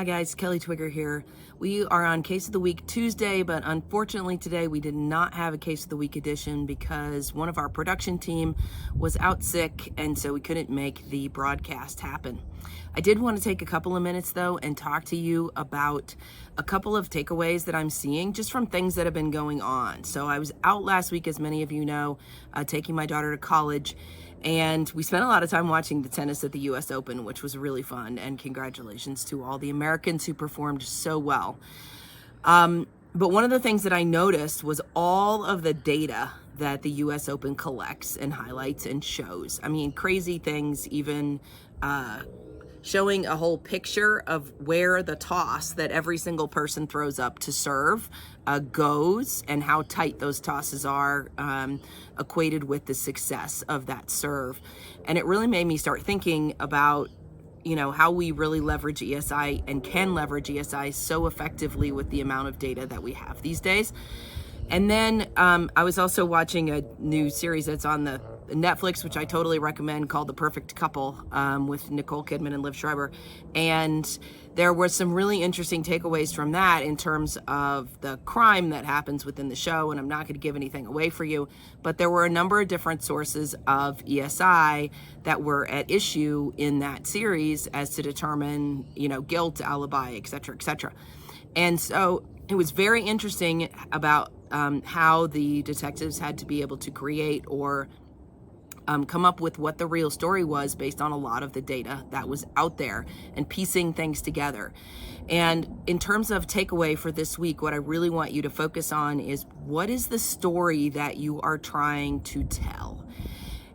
Hi guys, Kelly Twigger here. We are on Case of the Week Tuesday, but unfortunately today we did not have a Case of the Week edition because one of our production team was out sick and so we couldn't make the broadcast happen. I did want to take a couple of minutes though and talk to you about a couple of takeaways that I'm seeing just from things that have been going on. So I was out last week, as many of you know, taking my daughter to college. And we spent a lot of time watching the tennis at the US Open, which was really fun. And congratulations to all the Americans who performed so well. But one of the things that I noticed was all of the data that the US Open collects and highlights and shows. I mean, crazy things, even showing a whole picture of where the toss that every single person throws up to serve goes and how tight those tosses are equated with the success of that serve. And it really made me start thinking about, you know, how we really leverage ESI and can leverage ESI so effectively with the amount of data that we have these days. And then I was also watching a new series that's on the Netflix, which I totally recommend, called The Perfect Couple, with Nicole Kidman and Liv Schreiber. And there were some really interesting takeaways from that in terms of the crime that happens within the show. And I'm not going to give anything away for you, but there were a number of different sources of ESI that were at issue in that series as to determine, you know, guilt, alibi, et cetera, et cetera. And so it was very interesting about how the detectives had to be able to create or come up with what the real story was based on a lot of the data that was out there and piecing things together. And in terms of takeaway for this week, what I really want you to focus on is what is the story that you are trying to tell?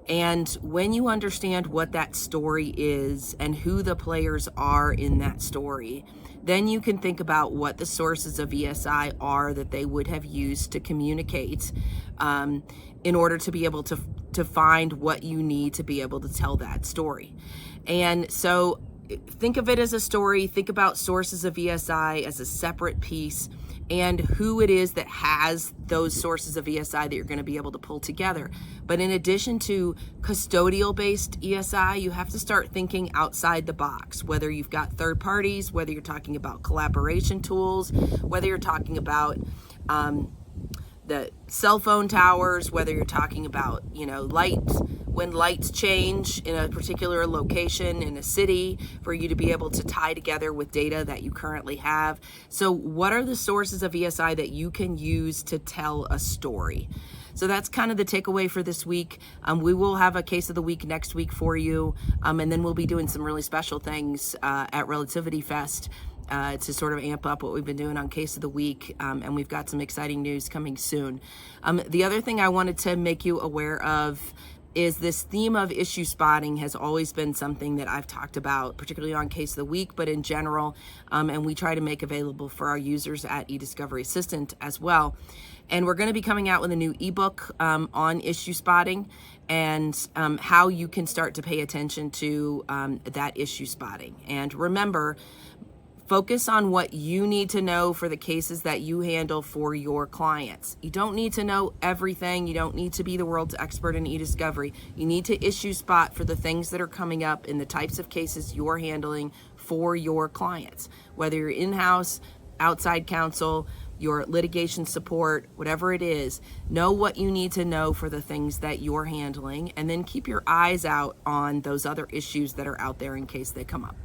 And when you understand what that story is and who the players are in that story, then you can think about what the sources of ESI are that they would have used to communicate in order to be able to find what you need to be able to tell that story. And so think of it as a story, think about sources of ESI as a separate piece, and who it is that has those sources of ESI that you're going to be able to pull together. But in addition to custodial-based ESI, you have to start thinking outside the box, whether you've got third parties, whether you're talking about collaboration tools, whether you're talking about the cell phone towers, whether you're talking about, you know, when lights change in a particular location in a city, for you to be able to tie together with data that you currently have. So what are the sources of ESI that you can use to tell a story? So that's kind of the takeaway for this week. We will have a Case of the Week next week for you. And then we'll be doing some really special things at Relativity Fest to sort of amp up what we've been doing on Case of the Week. And we've got some exciting news coming soon. The other thing I wanted to make you aware of is this theme of issue spotting has always been something that I've talked about, particularly on Case of the Week, but in general, and we try to make available for our users at eDiscovery Assistant as well. And we're going to be coming out with a new eBook on issue spotting and how you can start to pay attention to that issue spotting. And remember, focus on what you need to know for the cases that you handle for your clients. You don't need to know everything. You don't need to be the world's expert in eDiscovery. You need to issue spot for the things that are coming up in the types of cases you're handling for your clients. Whether you're in-house, outside counsel, your litigation support, whatever it is, know what you need to know for the things that you're handling, and then keep your eyes out on those other issues that are out there in case they come up.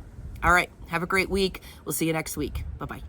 All right, have a great week. We'll see you next week. Bye-bye.